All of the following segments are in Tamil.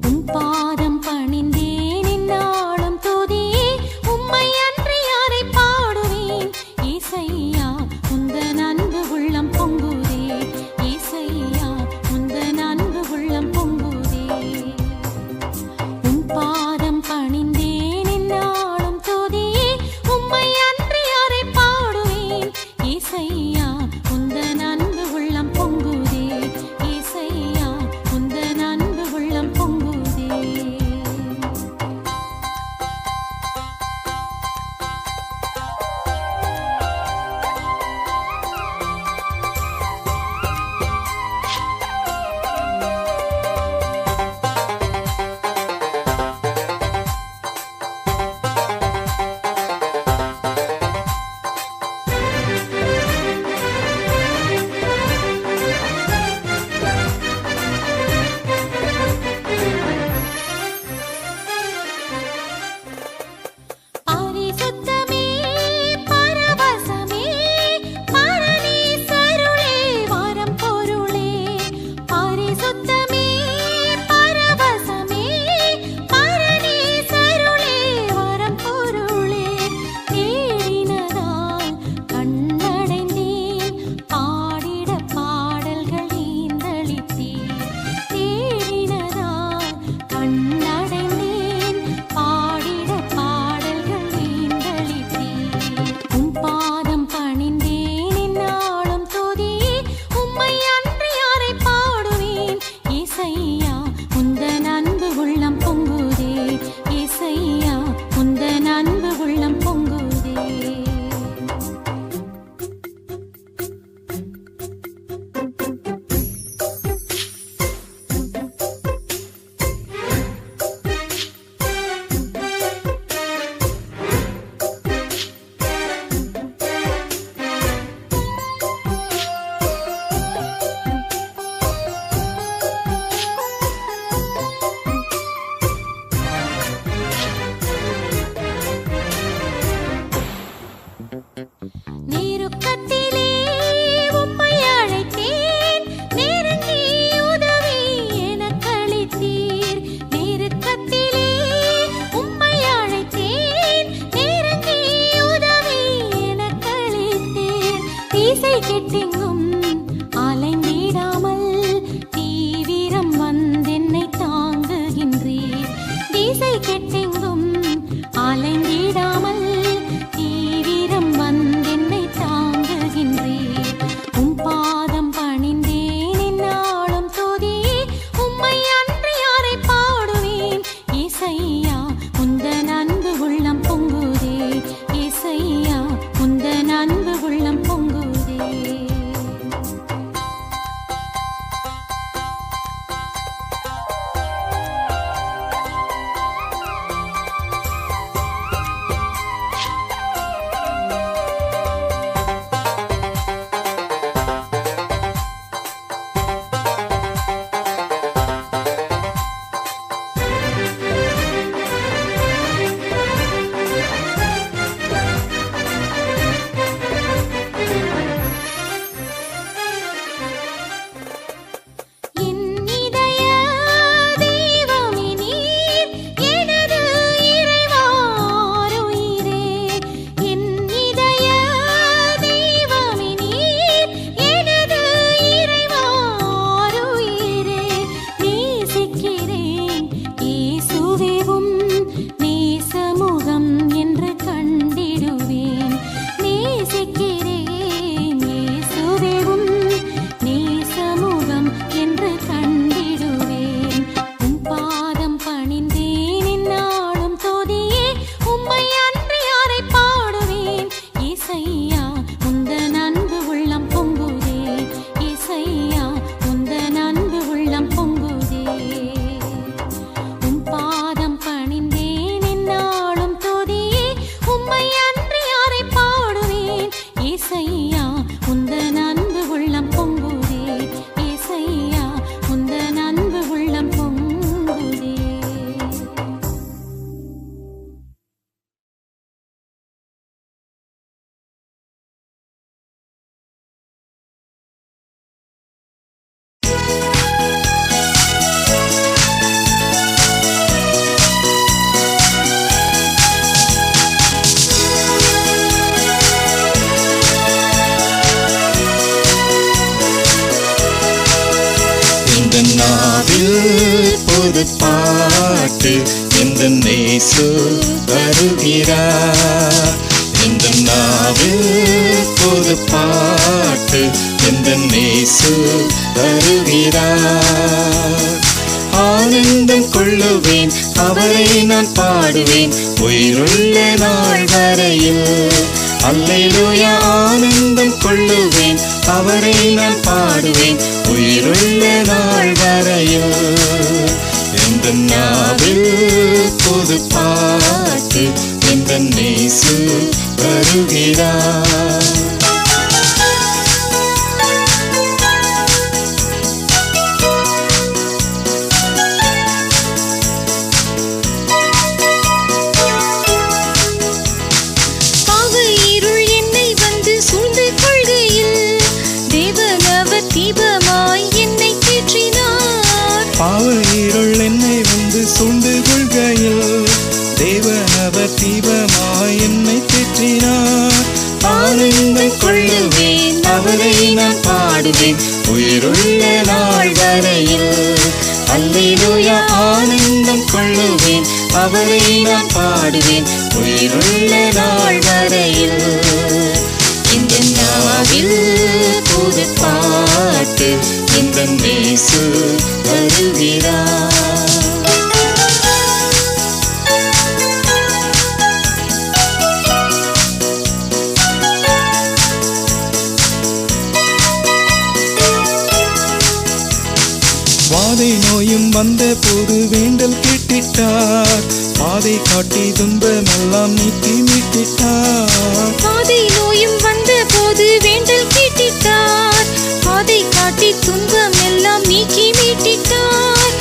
உம் பாதம் பணிந்தேன் என்னாலும் துதியே உம்மை அன்றி யாரை பாடுவேன் ஏசையா உந்தன் அன்பு உள்ளம் பொங்குதே ஏசையா உந்தன் அன்பு உள்ளம் பொங்குதே உம் பாதம் பணிந்தேன் என்னாலும் துதியே உம்மை அன்றி யாரை பாடுவேன் ஏசையா உந்தன் அன்பு உள்ளம் பொங்குதே ஏசையா உந்தன் அன்பு உள்ளம் பொங்குதே நாவில் புது பாட்டு இந்த இயேசு வருகிறார். இந்த நாவில் புது பாட்டு இந்த இயேசு வருகிறார். ஆனந்தம் கொள்ளுவேன் அவரை நான் பாடுவேன் உயிருள்ள நாள் வரையில். அல்லேலூயா ஆனந்தம் கொள்ளுவேன் அவரை நான் பாடுவேன் உயிருள்ள நாள் வரையில். இந்த நாவில் புது பாட்டு இந்த இயேசு வருகிறார். பாவ இருள் என்னை வந்து சூழ்ந்து கொள்கையில் தேவன் அவர் தீபமாய் என்னை தேற்றினார். ஆனந்தம் கொள்ளுவேன் அவரை நான் பாடுவேன் உயிருள்ள நாள் வரையில். அல்லேலூயா ஆனந்தம் கொள்ளுவேன் அவரை நான் பாடுவேன் உயிருள்ள நாள் வரையில். இந்த நாவில் புது பாட்டு இந்த இயேசு வருகிறார். வாதை நோயும் வந்த போது வேண்டல் கேட்டிட்டார். பாதை காட்டி துன்பமெல்லாம் நீக்கி மீட்டிட்டார். பாதை நோயும் வந்த போது வேண்டல் கேட்டிட்டார். பாதை காட்டி துன்பம் எல்லாம் நீக்கி மீட்டிட்டார்.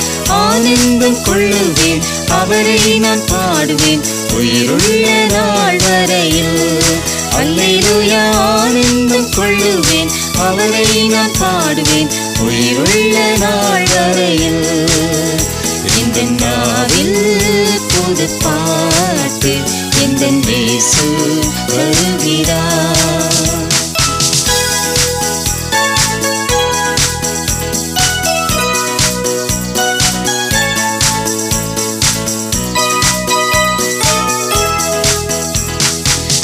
ஆனந்தம் கொள்ளுவேன் அவரை நான் பாடுவேன் உயிருள்ள நாள் வரையில். அல்லேலூயா ஆனந்தம் கொள்ளுவேன் அவரை நான் பாடுவேன் உயிருள்ள நாள் வரையில். இந்த நாவில் புது பாட்டு இந்த இயேசு வருகிறார்.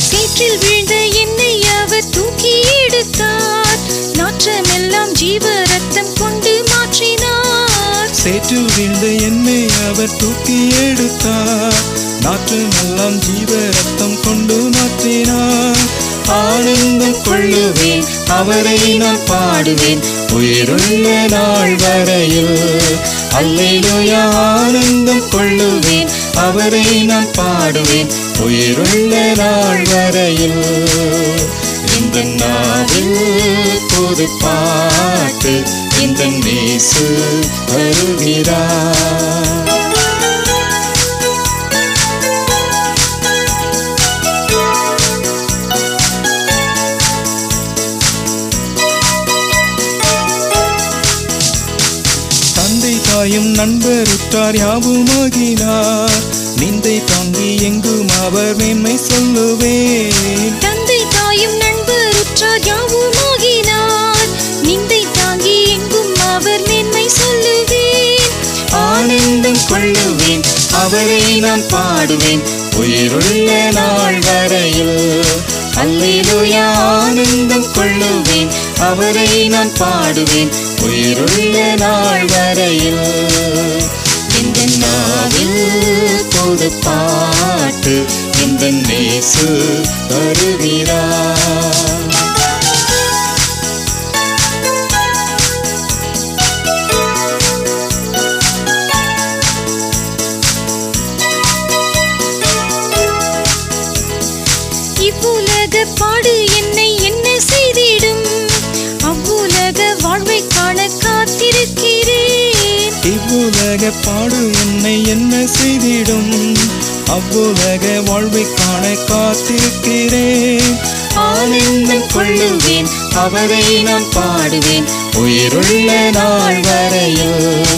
சேற்றில் வீழ்ந்த என்னை அவர் தூக்கி எடுத்தார். நாற்றமெல்லாம் ஜீவ ரத்தம் கொண்டு மாற்றினார். சேற்றில் வீழ்ந்த என்னை அவர் தூக்கி எடுத்தார். நாற்றமெல்லாம் ஜீவ ரத்தம் கொண்டு மாற்றினார். ஆனந்தம் கொள்ளுவேன் அவரை நான் பாடுவேன் உயிருள்ள நாள் வரையில். அல்லேலூயா ஆனந்தம் கொள்ளுவேன் அவரை நான் பாடுவேன் உயிருள்ள நாள் வரையில். இந்த நாவில் புது பாட்டு இந்த இயேசு வருகிறார். தந்தை தாயும் நண்பர் உற்றார் யாவுமாகினார். நிந்தை தாங்கி எங்கும் அவர் மேன்மை சொல்லுவேன். தந்தை தாயும் நண்பர் உற்றார் யாவுமாகினார். நிந்தை தாங்கி எங்கும் அவர் மேன்மை சொல்லுவேன். ஆனந்தம் கொள்ளுவேன் அவரை நான் பாடுவேன் உயிருள்ள நாள் வரையில். அல்லேலூயா ஆனந்தம் கொள்ளுவேன் அவரை நான் பாடுவேன் உயிருள்ள நாள் வரையில். இந்த நாவில் புது பாட்டு இந்த இயேசு வருகிறார். இவ்வுலக பாடு என்னை என்ன செய்திடும். அவ்வுலக வாழ்வை காண காத்திருக்கிறேன். இவ்வுலக பாடு என்னை என்ன செய்திடும். அவ்வுலக வாழ்வை காண காத்திருக்கிறேன். ஆனந்தம் கொள்ளுவேன் அவரை நான் பாடுவேன் உயிருள்ள நாள் வரையில்.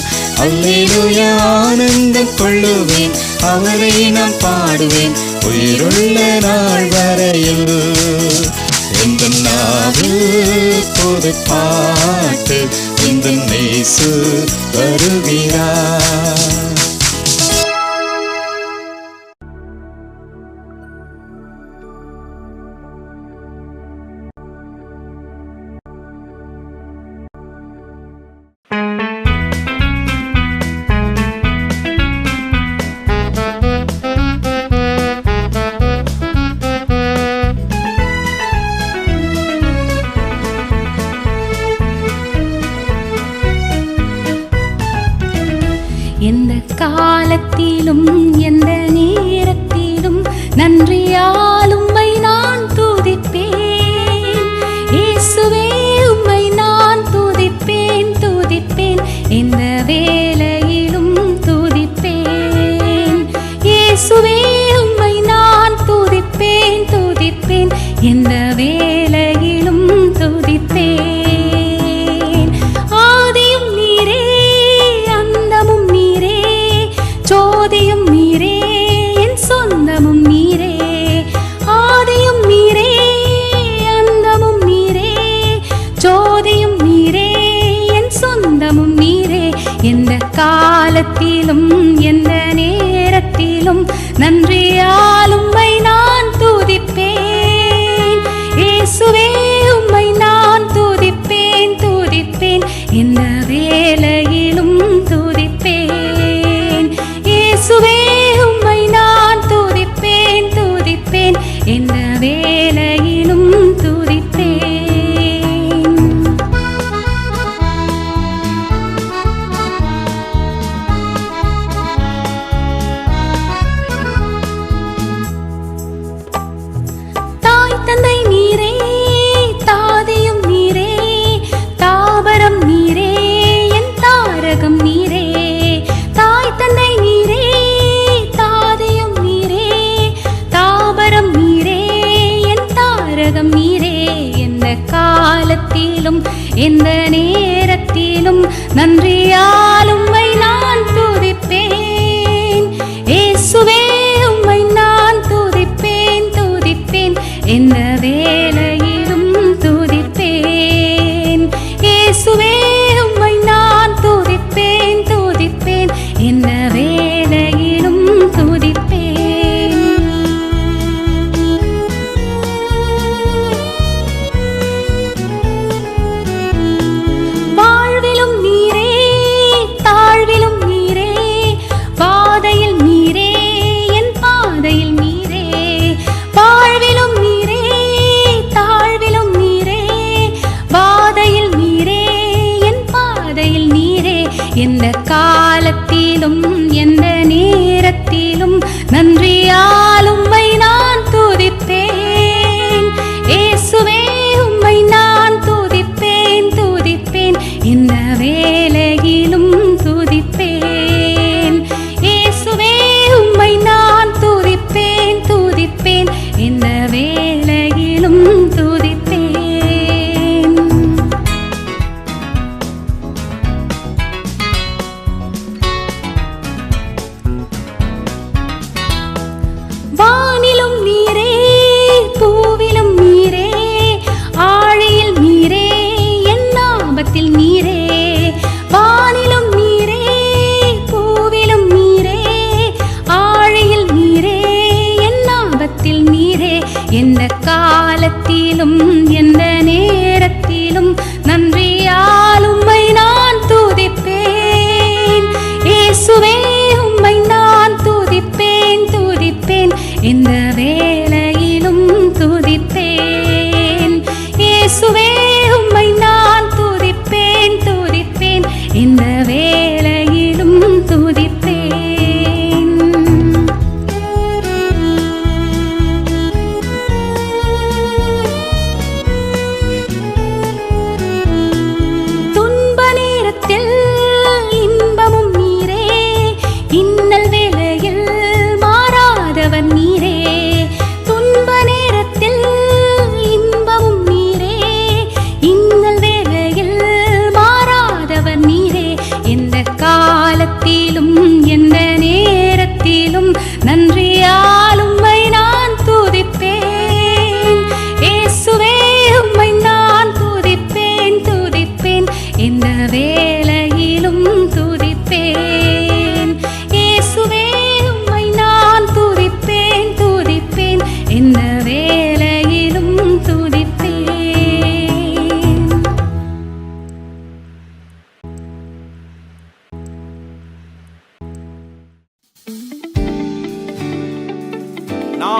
அல்லேலூயா ஆனந்தம் கொள்ளுவேன் அவரை நான் பாடுவேன் உயிருள்ள நாள் வரையில். இந்த நாவில் புது பாட்டு இந்த எந்தன் இயேசு வருகிறார். எந்த காலத்திலும் எந்த நேரத்திலும் நன்றியால் உம்மை நான் துதிப்பேன். இயேசுவே உம்மை நான் துதிப்பேன் துதிப்பேன், எந்த வேளையிலும் துதிப்பேன். இயேசுவே உம்மை நான் துதிப்பேன் துதிப்பேன், எந்த வேளையிலும் துதிப்பேன். ஆதியும் நீரே அந்தமும் நீரே, ஜோதியும் நீரே என் சொந்தமும் நீரே. ஆதியும் நீரே அந்தமும் நீரே, ஜோதியும் நீரே என் சொந்தமும் நீரே. எந்த காலத்திலும் எந்த நேரத்திலும் நன்றியால் உம்மை நான் துதிப்பேன். இயேசுவே உம்மை நான் துதிப்பேன் துதிப்பேன், எந்த வேளையிலும் துதிப்பேன். இயேசுவே உம்மை நான் துதிப்பேன் துதிப்பேன், எந்த வேளையிலும் துதிப்பேன். தாய் தந்தை நீரே தாதியும் நீரே, தாபரம் நீரே என் தாரகம் நீரே. தாய் தந்தை நீரே தாதியும் நீரே, தாபரம் நீரே என் தாரகம் நீரே. எந்த காலத்திலும் எந்த நேரத்திலும் நன்றியால் உம்மை நான் துதிப்பேன். இயேசுவே உம்மை நான் துதிப்பேன் துதிப்பேன், எந்த வேளையிலும் துதிப்பேன். இயேசுவே உம்மை நான் துதிப்பேன் துதிப்பேன், எந்த வேளையிலும் துதிப்பேன். வாழ்விலும் நீரே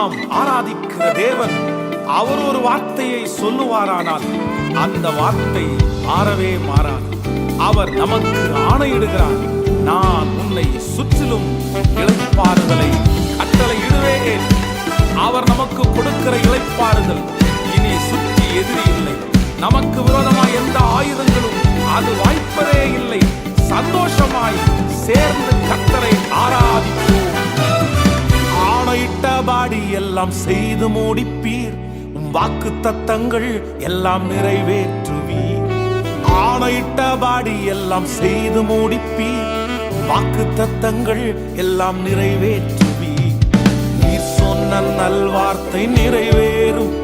நாம் ஆராதிக்கிற தேவன் அவர் ஒரு வார்த்தையை சொல்லுவாரானால் அந்த வார்த்தை மாறவே மாறாது. அவர் நமக்கு ஆணையிடுகிறார், நான் உன்னை சுற்றிலும் இளைப்பாறுதலை கட்டளையிடுவேன். அவர் நமக்கு கொடுக்கிற இளைப்பாறுதல் இனி சுற்றி எதிரி இல்லை. நமக்கு விரோதமாய் எந்த ஆயுதங்களும் அது வாய்ப்பதே இல்லை. சந்தோஷமாய் சேர்ந்து கர்த்தரை ஆராதிப்போம். ஆணையிட்டபடி எல்லாம் செய்து முடிப்பீர், வாக்கு தத்தங்கள் எல்லாம் நிறைவேற்றுவீர். ஆணையிட்டபடி எல்லாம் செய்து முடிப்பீர், வாக்கு தத்தங்கள் எல்லாம் நிறைவேற்றுவீர். நீர் சொன்ன நல்வார்த்தை நிறைவேறும்,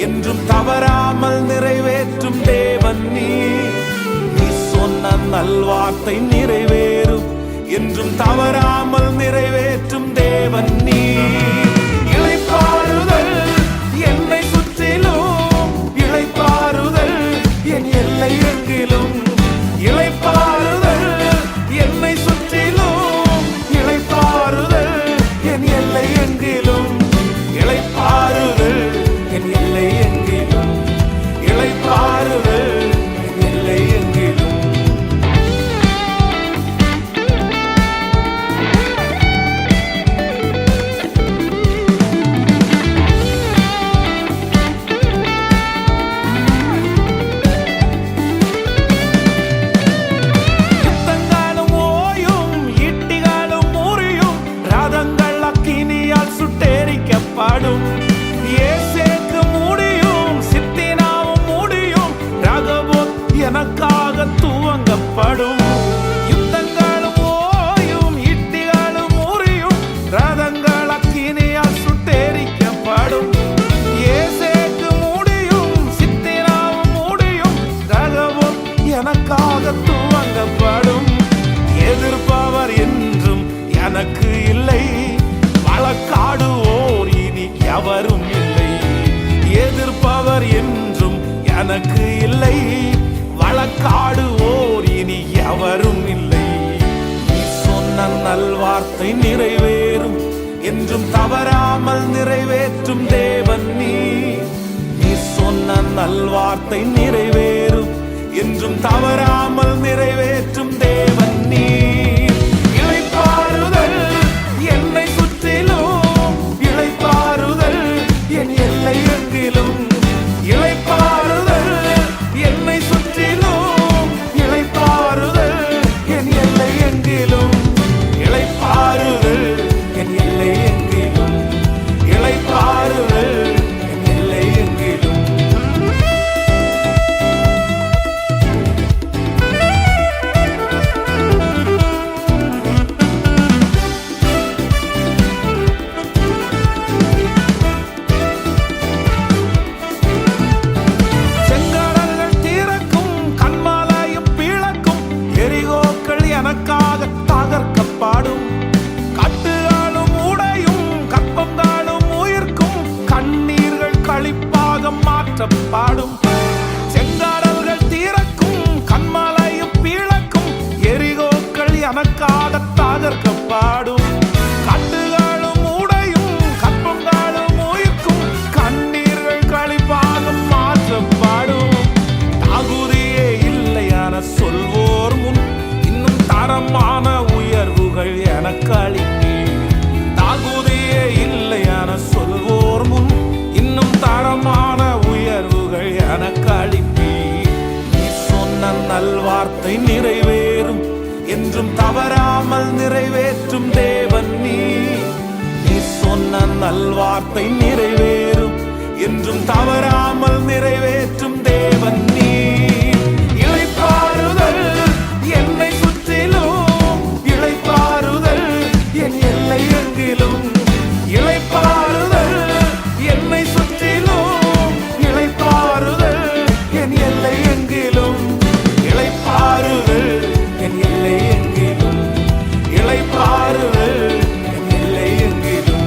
என்றும் தவறாமல் நிறைவேற்றும் தேவன் நீர். நீர் சொன்ன நல்வார்த்தை நிறைவேறும், என்றும் தவறாமல் நிறைவேற்றும் தேவன் நீர். இளைப்பாறுதல் என்னை சுற்றிலும், இளைப்பாறுதல் என் எல்லை எங்கிலும். இளைப்பாறுதல் என்னை சுற்றிலும், இளைப்பாறுதல் என் எல்லை எங்கிலும். இளைப்பாறுதல் என் எல்லை எங்கிலும். இளைப்பாறுதல் என் எல்லை எங்கிலும். ஏசேக்கு முடியும், சித்தினாவும் முடியும், ரகபோத் எனக்காக துவங்கப்படும். யுத்தங்களும் ஓயும், ஈட்டிகளும் முறியும், ரதங்கள் அக்கினியால் சுட்டெரிக்கப்படும். ஏசேக்கு முடியும், சித்தினாவும் முடியும், ரகபோத் எனக்காக துவங்கப்படும். எதிர்ப்பவர் என்றும் எனக்கு இல்லை, வழக்காடுவோர் இனி எவரும் இல்லை. எதிர்ப்பவர் என்றும் எனக்கு இல்லை, வழக்காடுவோர் இனி எவரும் இல்லை. நீ சொன்ன நல்வார்த்தை நிறைவேறும், என்றும் தவறாமல் நிறைவேற்றும் தேவன் நீர். நீ சொன்ன நல்வார்த்தை நிறைவேறும், என்றும் தவறாமல் நிறைவேற்றும் தேவன் நீர். இளைப்பாறுதல் என்னை சுற்றிலும், இளைப்பாறுதல் என் எல்லை எங்கிலும். இளைப்பாறுதல் என்னை சுற்றிலும், இளைப்பாறுதல் என் எல்லை எங்கிலும். இளைப்பாறுதல் என் எல்லை எங்கிலும். இளைப்பாறுதல் என் எல்லை எங்கிலும். எனக்காக தகர்க்கப்படும். கட்டுகளும் உடையும், கற்பங்களும் உயிர்க்கும், கண்ணீர்கள் களிப்பாக மாற்றப்படும். செங்காடல்கள் தீரக்கும், கண்மலையும் பிளக்கும், எரிகோக்கள் எனக்காக தகர்க்கப்படும். கட்டுகளும் உடையும், கற்பங்களும் உயிர்க்கும், கண்ணீர்கள் களிப்பாக மாற்றப்படும். தகுதியே இல்லையான சொல்வோர் முன் தரமான உயர்வுகள் எனக்கு அளிப்பீர். தகுதியே இல்லையான சொல்வோர் முன் இன்னும் தரமான உயர்வுகள் எனக்கு அளிப்பீர். நீ சொன்ன நல்வார்த்தை நிறைவேறும், என்றும் தவறாமல் நிறைவேற்றும் தேவன் நீர். நீ சொன்ன நல்வார்த்தை நிறைவேறும், என்றும் தவறாமல் நிறைவேற்றும் தேவன் நீர். இளைப்பாறுதல் என்னை சுற்றிலும், இளைப்பாறுதல் என் எல்லை எங்கிலும். இளைப்பாறுதல் என்னை சுற்றிலும், இளைப்பாறுதல் என் எல்லை எங்கிலும். இளைப்பாறுதல் என் எல்லை எங்கிலும். இளைப்பாறுதல் என் எல்லை எங்கிலும்.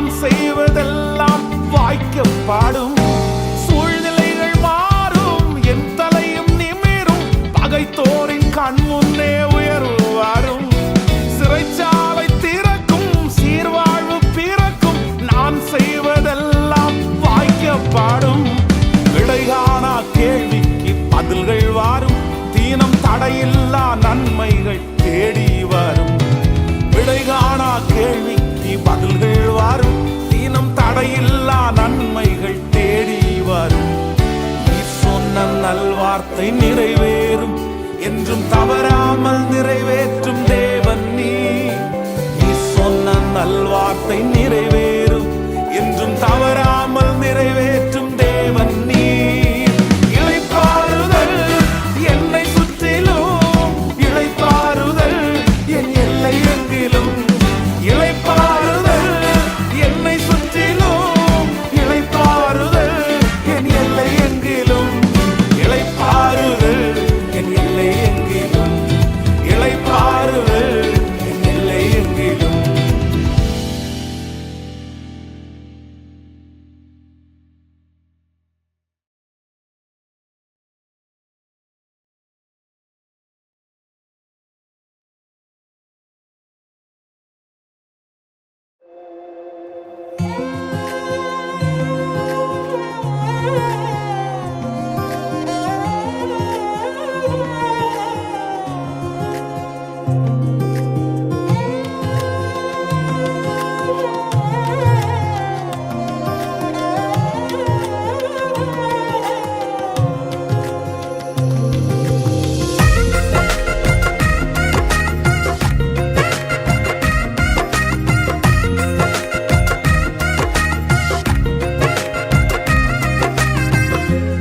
நான் செய்வதெல்லாம் வாய்க்கப்பாடும். சூழ்நிலைகள் மாறும், என் தலையும் நிமிரும், பகைத்தோரின் கண் முன்னே உயர்வு வரும். சிறைச்சாலை திறக்கும், சீர்வாழ்வு பிறக்கும், நான் செய்வதெல்லாம் வாய்க்கப்பாடும். விடைகாணா கேள்விக்கு பதில்கள் வரும், தீனம் தடையில்லா நன்மைகள் தேடி வரும். விடைகாணா கேள்விக்கு பதில்கள் வரும், தீனம் தடையில்லா நன்மைகள் தேடி வரும். நீ சொன்ன நல்வார்த்தை நிறைவேறும், என்றும் தவறாமல் நிறைவேற்றும் தேவன் நீ. நீ சொன்ன நல்வார்த்தை நிறைவேறும், என்றும் தவறாமல் நிறைவேற்றும் தேவன் நீ. இளைப்பாறுதல் என்னை சுற்றிலும், இளைப்பாறுதல் என் எல்லை எங்கிலும். இளைப்பாறுதல் என்னை சுற்றிலும், இளைப்பாறுதல் என் எல்லை எங்கிலும். இளைப்பாறுதல் என் எல்லை எங்கிலும், இளைப்பாறுதல் என் எல்லை எங்கிலும்.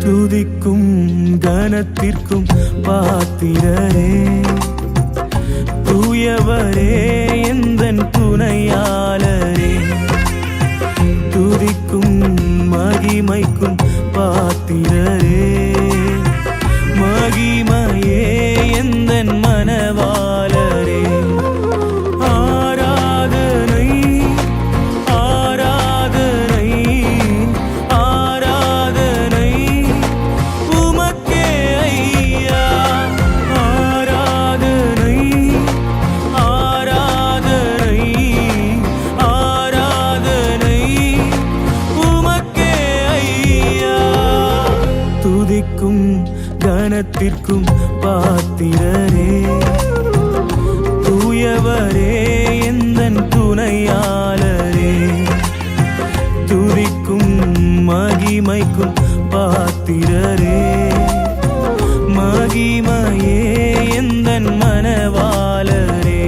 துதிக்கும் கனத்திற்கும் பாத்திரரே, தூயவரே எந்தன் துணையாளரே. துதிக்கும் மகிமைக்கும் பாத்திரரே, மகிமையே எந்தன் மனவாளரே. ஆராதனை ஆராதனை ஆராதனை உமக்கே ஐயா. ஆராதனை ஆராதனை ஆராதனை உமக்கே ஐயா. துதிக்கும் கனத்திற்கும் பாத்திரரே, தூயவரே எந்தன் துணையாளரே. துதிக்கும் மகிமைக்கும் பாத்திரரே, மகிமையே எந்தன் மனவாளரே.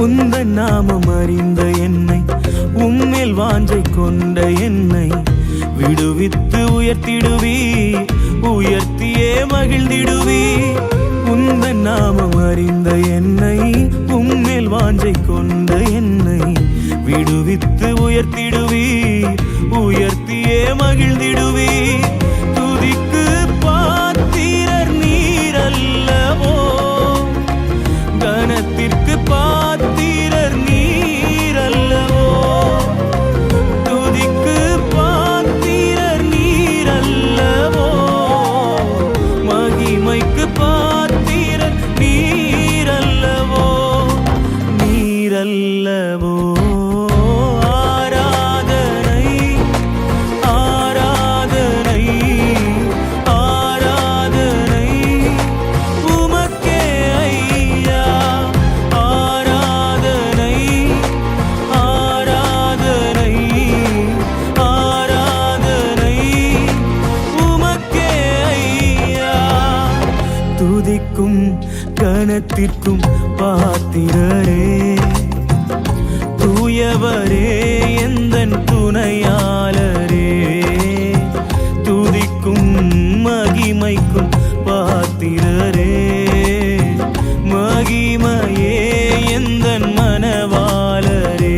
உந்தன் நாமம் அறிந்த என்னை, உம்மேல் வாஞ்சை கொண்ட என்னை விடுவித்து உயர்த்திடுவி, உயர்த்தியே மகிழ்ந்திடுவி. உந்தன் நாமம் அறிந்த என்னை, உம்மேல் வாஞ்சை கொண்ட என்னை விடுவித்து உயர்த்திடுவி, உயர்த்தியே மகிழ்ந்திடுவி. துதிக்கு பாத்திரர் நீரல்லவோ, கனத்திற்கு பாத்திரர் நீரல்லவோ. துதிக்கு பாத்திரர் நீரல்லவோ, மகிமைக்கு பாத்திரர் நீரல்லவோ, நீரல்லவோ. ஆராதனை ஆராதனை ஆராதனை உமக்கே ஐயா. ஆராதனை கனத்திற்கும் பாத்திரரே, தூயவரே எந்தன் துணையாளரே, துதிக்கும் மகிமைக்கும் பாத்திரரே, மகிமையே எந்தன் மனவாளரே.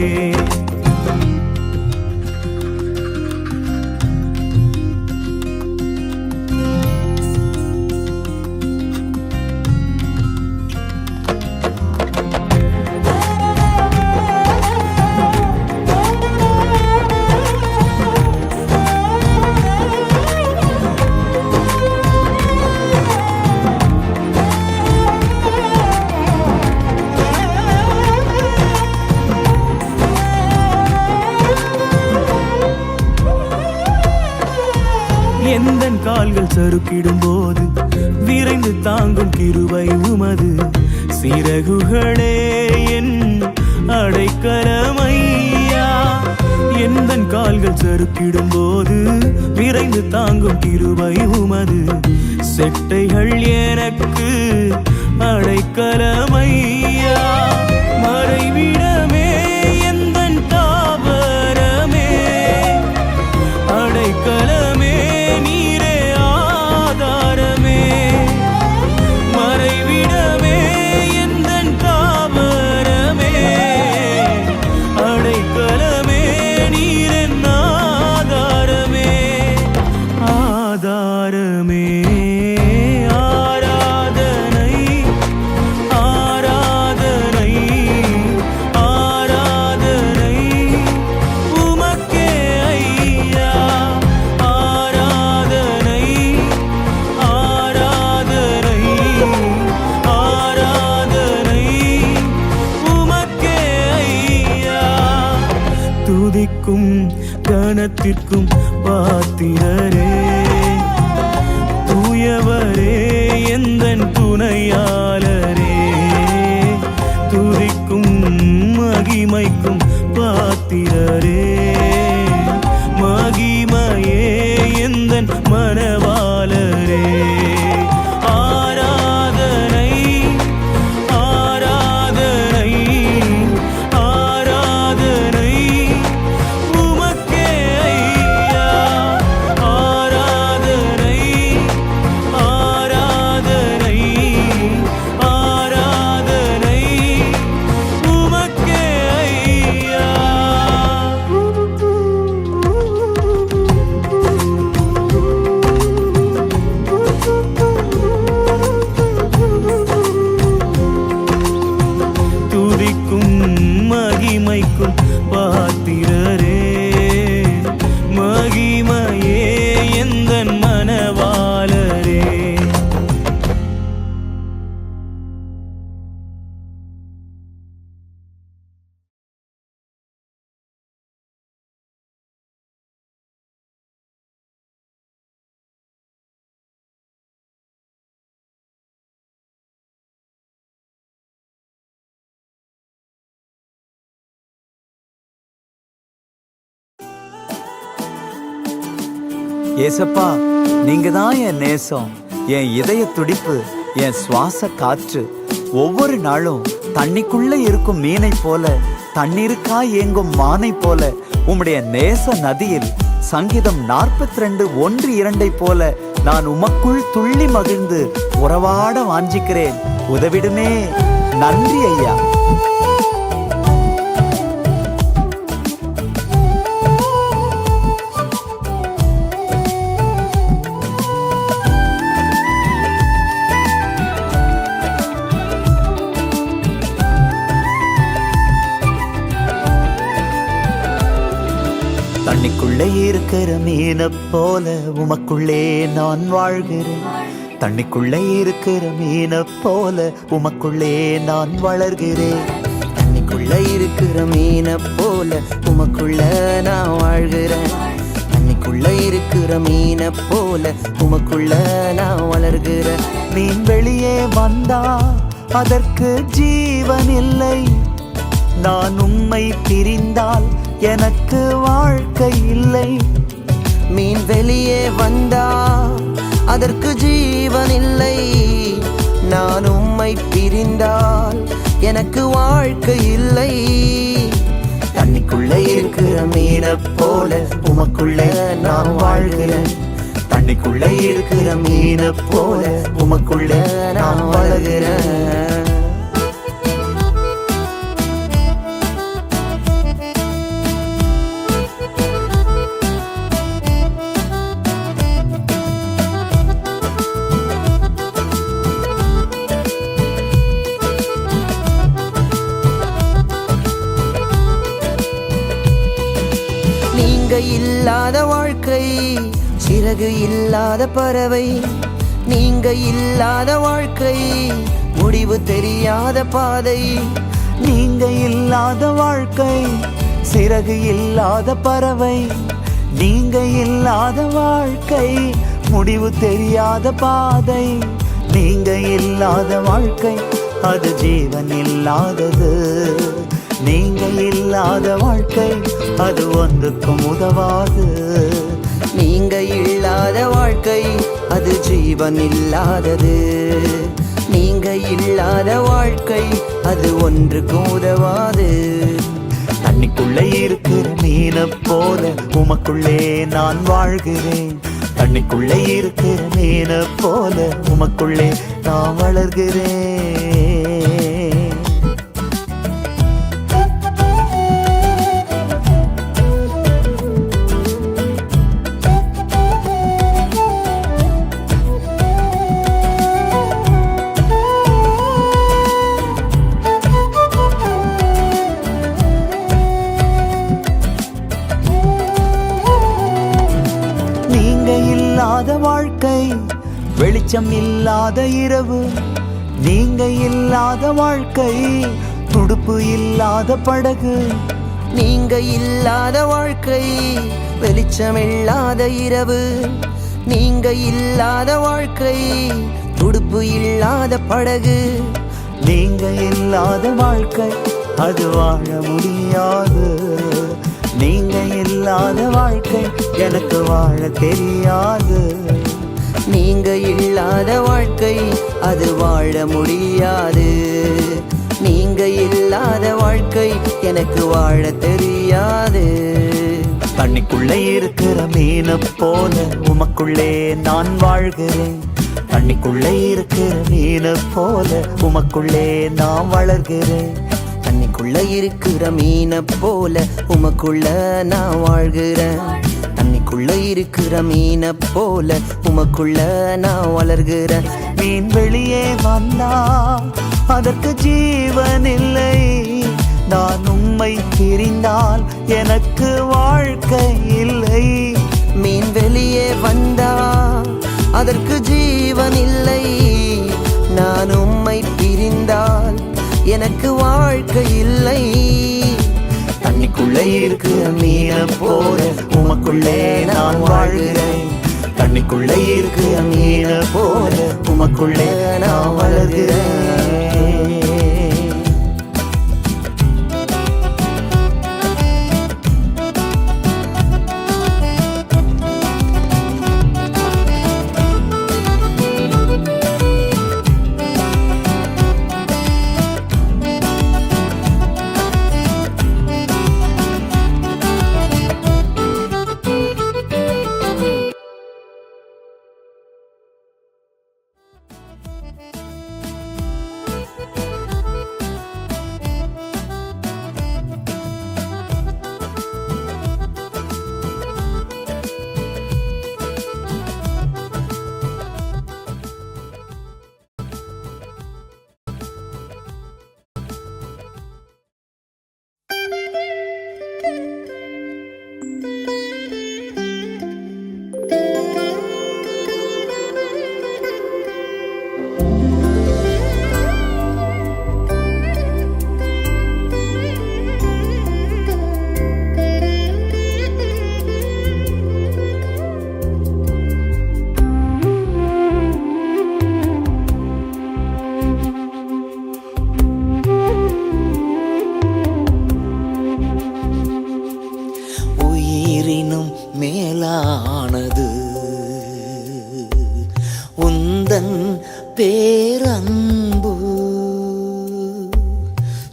எந்தன் கால்கள் சறுக்கிடும் போது விரைந்து தாங்கும் கிருபை உமது, சிறகுகளே என் அடைக்கலமையா. எந்தன் கால்கள் சறுக்கிடும் போது விரைந்து தாங்கும் கிருபை உமது, செட்டைகள் எனக்கு அடைக்கலமையா. மறைவிடமே எந்தன் தாபரமே, அடைக்கலமே நீரே ஆதாரமே. மறைவிடமே எந்தன் தாபரமே, அடைக்கலமே நீரென் ஆதாரமே. ஆதாரமே ஆராதனை ஆராதனை ஆராதனை உமக்கே ஐயா. ஆராதனை ஆராதனை ஆராதனை உமக்கே ஐயா. துதிக்கும் கனத்திற்கும் பாத்திரரே, தூயவரே எந்தன் துணையாளரே, துதிக்கும் மகிமைக்கும் பாத்திரரே, மகிமையே எந்தன் மனவாளரே. ஆராதனை ஆராதனை ஆராதனை உமக்கே ஐயா. ஆராதனை ஆராதனை ஆராதனை உமக்கே ஐயா. துதிக்கும் மகிமைக்கும் பாத்திரரே, மகிமையே எந்தன் மனவாளரே. ஏசப்பா, நீங்க தான் என் நேசம், என் இதய துடிப்பு, என் சுவாச காற்று. ஒவ்வொரு நாளும் தண்ணிக்குள்ள இருக்கும் மீனை போல, தண்ணீருக்காய் ஏங்கும் மானை போல, உம்முடைய நேச நதியில் சங்கீதம் 42:1-2 போல நான் உமக்குள் துள்ளி மகிழ்ந்து உறவாட வாஞ்சிக்கிறேன். உதவிடுமே. நன்றி ஐயா. தண்ணிக்குள்ளே இருக்கிற மீனை போல உமக்குள்ளே நான் வாழ்கிறேன். தண்ணிக்குள்ளே இருக்கிற மீனை போல உமக்குள்ளே நான் வளர்கிறேன். தண்ணிக்குள்ள இருக்கிற மீனை போல உமக்குள்ள நான் வாழ்கிறேன். தண்ணிக்குள்ள இருக்கிற மீனை போல உமக்குள்ள நான் வளர்கிறேன். மீன் வெளியே வந்தா அதற்கு ஜீவன் இல்லை. நான் உம்மை பிரிந்தால் எனக்கு வாழ்க்கை இல்லை. மீன் வெளியே வந்தா அதற்கு ஜீவன் இல்லை. நான் உம்மை பிரிந்தால் எனக்கு வாழ்க்கை இல்லை. தண்ணிக்குள்ள இருக்கிற மீனை போல உமக்குள்ள நான் வாழ்கிறேன். தண்ணிக்குள்ள இருக்கிற மீனை போல உமக்குள்ள நான் வளர்கிறேன். நீங்க இல்லாத வாழ்க்கை சிறகு இல்லாத பறவை. நீங்க இல்லாத வாழ்க்கை முடிவு தெரியாத பாதை. நீங்க இல்லாத வாழ்க்கை சிறகு இல்லாத பறவை. நீங்க இல்லாத வாழ்க்கை முடிவு தெரியாத பாதை. நீங்க இல்லாத வாழ்க்கை அது ஜீவன் இல்லாதது. நீங்க இல்லாத வாழ்க்கை அது ஒன்றுக்கும் உதவாது. நீங்க இல்லாத வாழ்க்கை அது ஜீவன் இல்லாதது. நீங்க இல்லாத வாழ்க்கை அது ஒன்றுக்கும் உதவாது. தண்ணிக்குள்ள இருக்கிற மீனை போல உமக்குள்ளே நான் வாழ்கிறேன். தண்ணிக்குள்ள இருக்கிற மீனை போல உமக்குள்ளே நான் வளர்கிறேன். இல்லாத வாழ்க்கை வெளிச்சம் இல்லாத இரவு. நீங்க இல்லாத வாழ்க்கை துடுப்பு இல்லாத படகு. நீங்க இல்லாத வாழ்க்கை வெளிச்சம் இல்லாத இரவு. நீங்க இல்லாத வாழ்க்கை துடுப்பு இல்லாத படகு. நீங்க இல்லாத வாழ்க்கை அது வாழ முடியாது. நீங்க இல்லாத வாழ்க்கை எனக்கு வாழ தெரியாது. நீங்க இல்லாத வாழ்க்கை அது வாழ முடியாது. நீங்க இல்லாத வாழ்க்கை எனக்கு வாழ தெரியாது. தண்ணிக்குள்ள இருக்கிற மீனை போல உமக்குள்ளே நான் வாழ்கிறேன். தண்ணிக்குள்ள இருக்கிற மீனை போல உமக்குள்ளே நான் வளர்கிறேன். தண்ணிக்குள்ள இருக்கிற மீனை போல உமக்குள்ள நான் வாழ்கிறேன். தண்ணிக்குள்ள இருக்கிற மீனை போல உமக்குள்ள நான் வளர்கிறேன். மீன் வெளியே வந்தா அதற்கு ஜீவன் இல்லை. நான் உம்மை பிரிந்தால் எனக்கு வாழ்க்கை இல்லை. மீன் வெளியே வந்தா அதற்கு ஜீவன் இல்லை. நான் உம்மை பிரிந்தால் எனக்கு வாழ்க்கை இல்லை. தண்ணிக்குள்ளே இருக்கிற மீனை போல உமக்குள்ளே நான் வாழ்கிறேன். தண்ணிக்குள்ளே இருக்கிற மீனை போல உமக்குள்ளே நான் வளர்கிறேன்.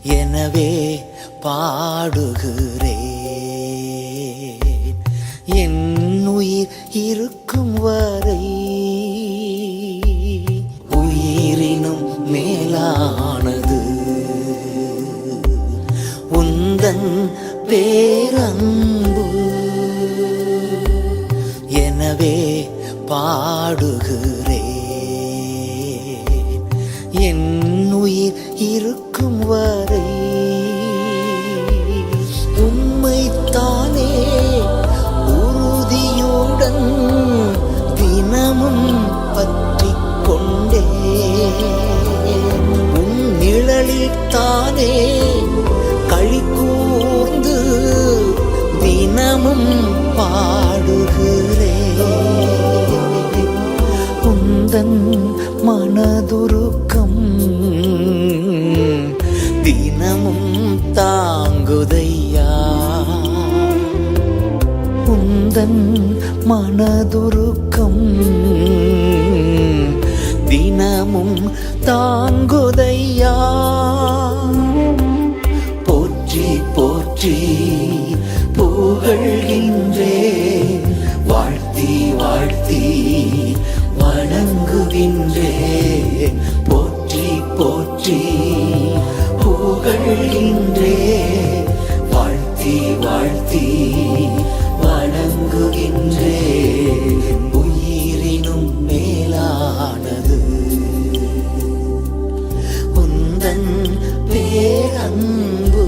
எனவே பாடுகிறேன். என் உயிர் இருக்கும் வரை உயிரினும் மேலானது உந்தன் பேரன்பு. எனவே பாடுகிறேன். என் உயிர் இருக்கும் வரை உம்மைத்தானே உறுதியுடன் தினமும் பற்றிக் கொண்டே உன் நிழலில் தானே களி கூர்ந்து தினமும் பாடுகிறேன். உந்தன் மனதுருக்கம் தினமும் தாங்குதையா. உந்தன் மனதுருக்கம் தினமும் தாங்குதையா. போற்றி போற்றி புகழ்கின்றேன், வாழ்த்தி வாழ்த்தி வணங்குகின்றேன். போற்றி போற்றி புகழ்கின்றேன், வாழ்த்தி வாழ்த்தி வணங்குகின்றேன். உயிரினும் மேலானது உந்தன் பேரன்பு.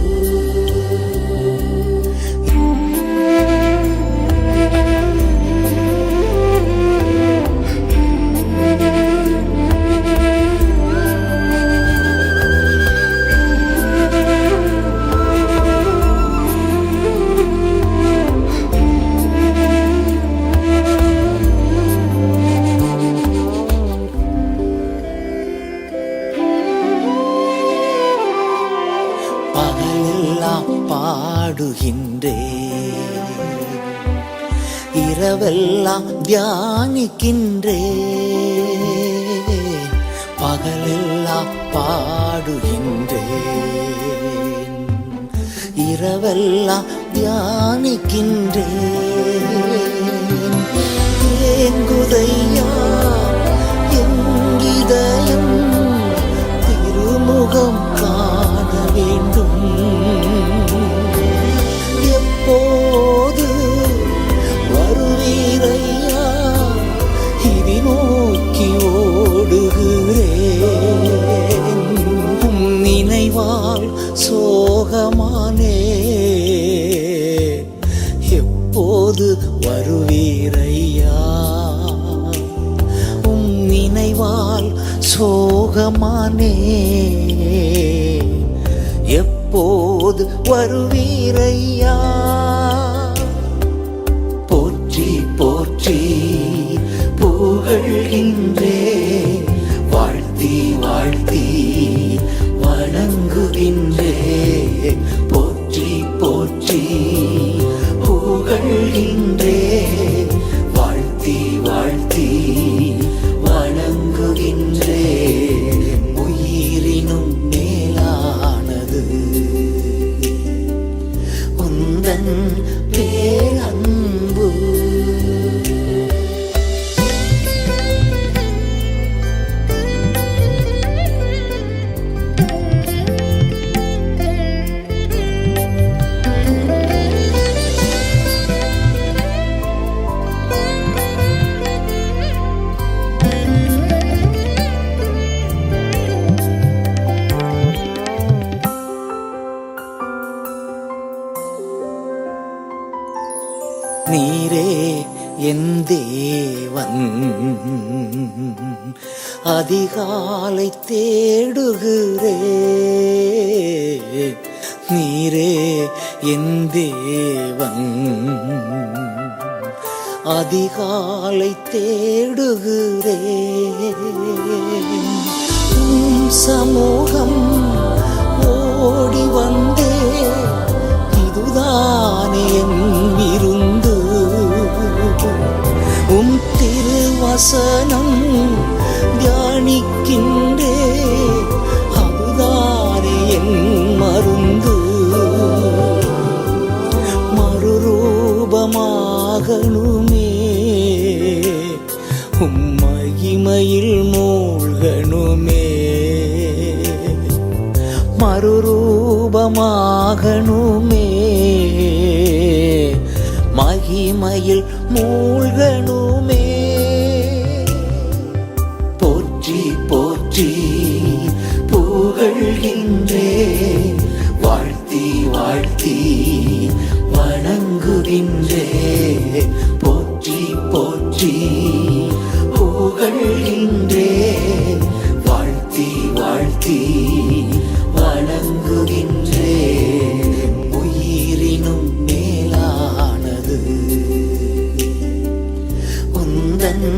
பகலெல்லாம் பாடுகின்றேன், இரவெல்லாம் தியானிக்கின்றேன். பகலெல்லாம் பாடுகின்றேன், இரவெல்லாம் தியானிக்கின்றேன். ஏங்குதையா எங்கிதயம் திருமுகம் காண வேண்டும். எப்போது வருவீரையா இதை நோக்கி ஓடுகிறேன். நினைவால் சோகமானே எப்போது வருவீரையா. நினைவால் சோகமானே எப்போது வருவீரையா. போற்றி போற்றி புகழ்கின்றேன், வாழ்த்தி வாழ்த்தி வணங்குகின்றேன். போற்றி போற்றி புகழ்கின்றேன், வாழ்த்தி வாழ்த்தி வணங்குகின்றேன். உயிரினும் மேலானது உந்தன் பேரன்பு. நீரே என் தேவன், அதிகாலை தேடுகிறேன். நீரே என் தேவன், அதிகாலை தேடுகிறேன். உம் சமூகம் ஓடி வந்தே இதுதானே என் விருந்து. உம் திருவசனம் தியானிக்கின்றே அதுதானே என் ரூபமாகணுமே, மகிமையில் மூழ்கணுமே. போற்றி போற்றி புகழ்கின்றே, வாழ்த்தி வாழ்த்தி வணங்குகின்றே. போற்றி போற்றி புகழ்கின்றே, வாழ்த்தி வாழ்த்தி வணங்குகின்றே. உயிரினும் மேலானது உந்தன்